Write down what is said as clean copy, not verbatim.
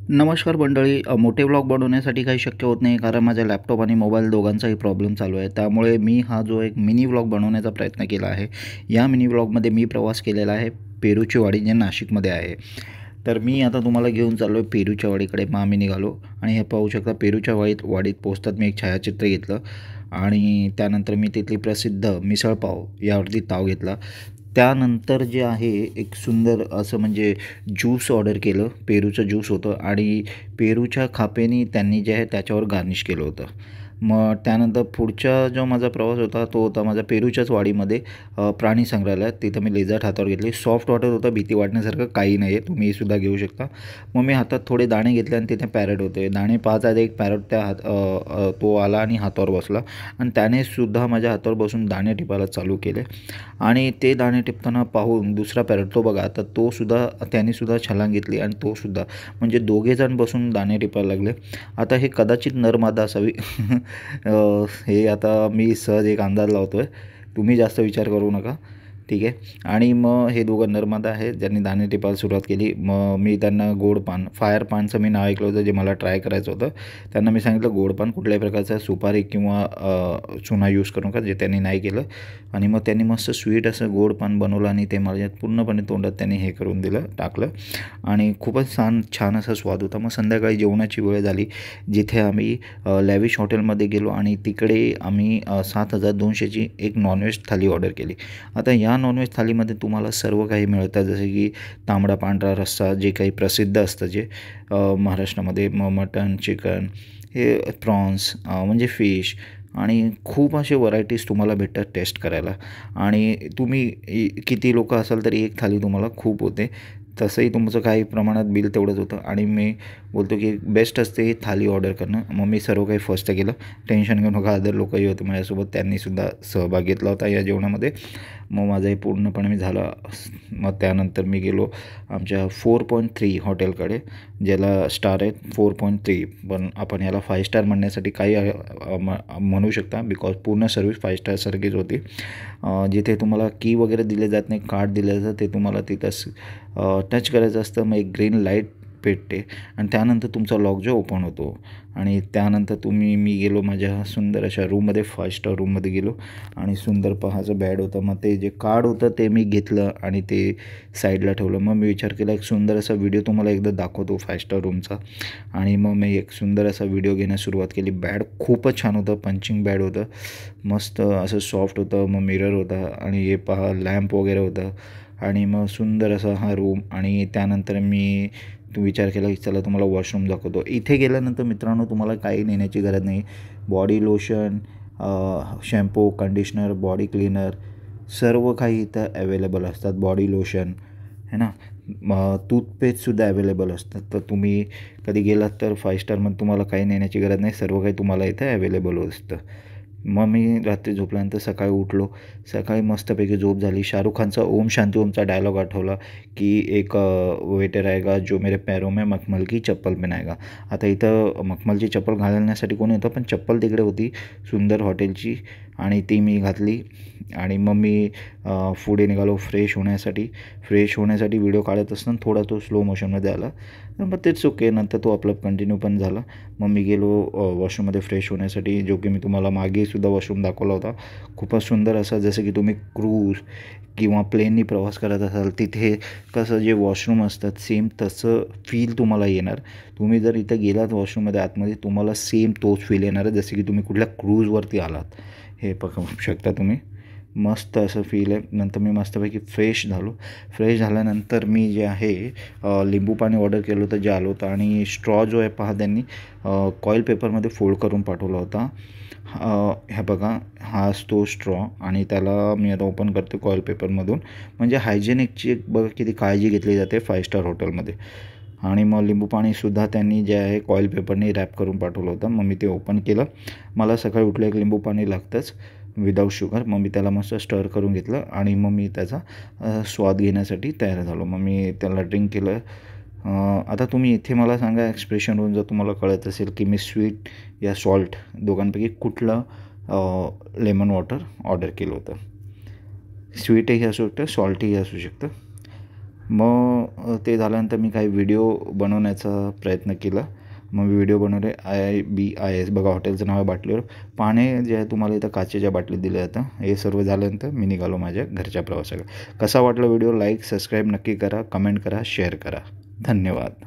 नमस्कार मंडळी. मोठे व्लॉग बनवण्यासाठी काही शक्य होत नाही कारण माझ्या लॅपटॉप आणि मोबाईल दोघांचाही प्रॉब्लेम चालू आहे. त्यामुळे मी हा जो एक मिनी व्लॉग बनवण्याचा प्रयत्न केला आहे. या मिनी व्लॉगमध्ये मी प्रवास केलेला आहे पेरूची वाडी, जे नाशिकमध्ये आहे. तर मी आता तुम्हाला घेऊन चाललो आहे पेरूच्या वाडीकडे. आम्ही निघालो आणि हे पाहू शकता, पेरूच्या वाडीत पोहोचतात मी एक छायाचित्र घेतलं आणि त्यानंतर मी तिथली प्रसिद्ध मिसळपाव यावरती ताव घेतला. त्यानंतर जे आहे एक सुंदर असं म्हणजे ज्यूस ऑर्डर केलं. पेरूचं ज्यूस होतं आणि पेरूच्या खापेनी त्यांनी जे आहे त्याच्यावर गार्निश केलं होतं. मग त्यानंतर पुढचा जो माझा प्रवास होता तो होता माझा पेरूच्याच वाडीमध्ये प्राणी संग्रहालयात. तिथं मी लेझर्ट हातावर घेतली. सॉफ्ट वाटत होतं, भीती वाटण्यासारखं काही नाही आहे, तुम्हीसुद्धा घेऊ शकता. मग मी हातात थोडे दाणे घेतले आणि तिथे पॅरट होते. दाणे पाहत आहेत, एक पॅरट तो आला आणि हातावर बसला आणि त्यानेसुद्धा माझ्या हातावर बसून दाणे टिपायला चालू केले. आणि ते दाणे टिपताना पाहून दुसरा पॅरट, तो बघा आता, त्यानेसुद्धा छलांग घेतली आणि तोसुद्धा, म्हणजे दोघेजण बसून दाणे टिपायला लागले. आता हे कदाचित नर-मादा असावी. हे आता मी सहज एक अंदाज लावतो आहे, तुम्ही जास्त विचार करू नका, ठीक आहे. आणि मग हे दोघं नर-मादा आहेत ज्यांनी दाणे टिपायला सुरुवात केली. मग मी त्यांना गोड पान, फायर पानचं मी नाव ऐकलं होतं, जे मला ट्राय करायचं होतं. त्यांना मी सांगितलं गोड पान कुठल्याही प्रकारचा सुपारी किंवा चुना यूज करू नका, जे त्यांनी नाही केलं. आणि मग त्यांनी मस्त स्वीट असं गोड पान बनवलं आणि ते माझ्या पूर्णपणे तोंडात त्यांनी हे करून टाकलं आणि खूपच छान असा स्वाद होता. मग संध्याकाळी जेवणाची वेळ झाली, जिथे आम्ही लॅविश हॉटेलमध्ये गेलो आणि तिकडे आम्ही 7,200ची एक नॉनव्हेज थाली ऑर्डर केली. आता या नॉनव्हेज थालीमध्ये तुम्हाला सर्व काही मिळतं, जसे की तांबडा पांढरा रस्सा, जे काही प्रसिद्ध असतं, जे महाराष्ट्रामध्ये. मटण, चिकन, हे प्रॉन्स, म्हणजे फिश, आणि खूप असे व्हरायटीज तुम्हाला भेटतात टेस्ट करायला. आणि तुम्ही किती लोकं असाल तरी एक थाली तुम्हाला खूप होते. तसंही तुमचं काही प्रमाणात बिल तेवढंच होतं आणि मी बोलतो की बेस्ट असते ही थाली ऑर्डर करणं. मग मी सर्व काही फर्स्ट केलं. टेन्शन घेऊ नका, अदर लोकही होते माझ्यासोबत, त्यांनीसुद्धा सहभाग घेतला होता या जेवणामध्ये. मग माझंही पूर्णपणे झालं. मग त्यानंतर मी गेलो आमच्या 4.3 हॉटेलकडे, ज्याला स्टार आहेत 4.3, पण आपण याला 5 स्टार म्हणण्यासाठी काही म्हणू शकता, बिकॉज पूर्ण सर्विस 5 स्टारसारखीच होती. जिथे तुम्हाला की वगैरे दिले जात नाही, कार्ड दिलं जातं, ते तुम्हाला तिथं टच करायचं असतं. मग एक ग्रीन लाईट पेटते आणि त्यानंतर तुमचा लॉक जो ओपन होतो आणि त्यानंतर मी गेलो माझ्या सुंदर अशा रूममध्ये, 5 स्टार रूममध्ये गेलो आणि सुंदर पहाचं बेड होतं. मग ते जे कार्ड होतं ते मी घेतलं आणि ते साईडला ठेवलं. मग मी विचार केला एक सुंदर असा व्हिडिओ तुम्हाला एकदा दाखवतो 5 स्टार रूमचा. आणि मग मी एक सुंदर असा व्हिडिओ घेण्यास सुरुवात केली. बेड खूपच छान होतं, पंचिंग बेड होतं, मस्त असं सॉफ्ट होतं. मग मिरर होता आणि हे पहा लॅम्प वगैरे होतं आणि मग सुंदर असा हा रूम. आणि त्यानंतर मी विचार केला की चला तुम्हाला वॉशरूम दाखवतो. इथे गेल्यानंतर मित्रांनो तुम्हाला काही नेण्याची गरज नाही. Body lotion, shampoo, conditioner, body cleaner, सर्व काही इथं अवेलेबल असतात. बॉडी लोशन है ना, मग टूथपेस्टसुद्धा अवेलेबल असतात. तर तुम्ही कधी गेलात तर 5 स्टारमध्ये तुम्हाला काही नेण्याची गरज नाही, सर्व काही तुम्हाला इथं अवेलेबल असतं. मग मी रात्री झोपल्यानंतर सकाळी उठलो. सकाळी मस्तपैकी झोप झाली. शाहरुख खानचा ओम शांती ओमचा डायलॉग आठवला की एक वेटर आएगा जो मेरे पैरों में मखमल की चप्पल पहनाएगा. आता इथं मखमलची चप्पल घालण्यासाठी कोणी होतं, पण चप्पल तिकडे होती सुंदर हॉटेलची आणि ती मी घातली. आणि मग मी पुढे निघालो फ्रेश होण्यासाठी व्हिडिओ काढत असताना थोडा तो स्लो मोशनमध्ये आला, मग तेच ओके. नंतर तो आपला कंटिन्यू पण झाला. मग मी गेलो वॉशरूममध्ये फ्रेश होण्यासाठी, जो की मी तुम्हाला मागेसुद्धा वॉशरूम दाखवला होता. खूपच सुंदर असा, जसं की तुम्ही क्रूज किंवा प्लेननी प्रवास करत असाल तिथे कसं जे वॉशरूम असतात सेम तसं फील तुम्हाला येणार. तुम्ही जर इथं गेलात वॉशरूममध्ये आतमध्ये, तुम्हाला सेम तोच फील येणार आहे जसे की तुम्ही कुठल्या क्रूजवरती आलात. हे बघू शकता तुम्ही, मस्त असं फील आहे. नंतर मी मस्तपैकी फ्रेश झाल्यानंतर मी जे आहे लिंबू पाणी ऑर्डर केलं होतं, जे आलं होतं. आणि स्ट्रॉ जो आहे पहा, त्यांनी कॉईल पेपरमध्ये फोल्ड करून पाठवला होता. ह्या बघा, हा तो स्ट्रॉ, आणि त्याला मी आता ओपन करते कॉईल पेपरमधून. म्हणजे हायजेनिकची बघा किती काळजी घेतली जाते 5 स्टार हॉटेलमध्ये. आणि मग लिंबू पाणीसुद्धा त्यांनी जे आहे कॉईल पेपरने रॅप करून पाठवलं होतं. मग मी ते ओपन केलं. मला सकाळी उठलं एक लिंबू पाणी लागतंच विदाऊट शुगर. मग मी त्याला मस्त स्टर करून घेतलं आणि मग मी त्याचा स्वाद घेण्यासाठी तयार झालो. मग मी त्याला ड्रिंक केलं. आता तुम्ही इथे मला सांगा एक्सप्रेशनवरून जर तुम्हाला कळत असेल की मी स्वीट या सॉल्ट दोघांपैकी कुठलं लेमन वॉटर ऑर्डर केलं होतं. स्वीटही असू शकतं, सॉल्टही असू शकतं. मग ते झाल्यानंतर मी काही व्हिडिओ बनवण्याचा प्रयत्न केला. मग व्हिडिओ बनवले. IBIS बघा हॉटेलचं नाव आहे बाटलीवर. पाणी जे आहे तुम्हाला इथं काचेच्या बाटलीत दिलं जातं. हे सर्व झाल्यानंतर मी निघालो माझ्या घरच्या प्रवासाला. कसा वाटला व्हिडिओ? लाईक सबस्क्राईब नक्की करा, कमेंट करा, शेअर करा. धन्यवाद.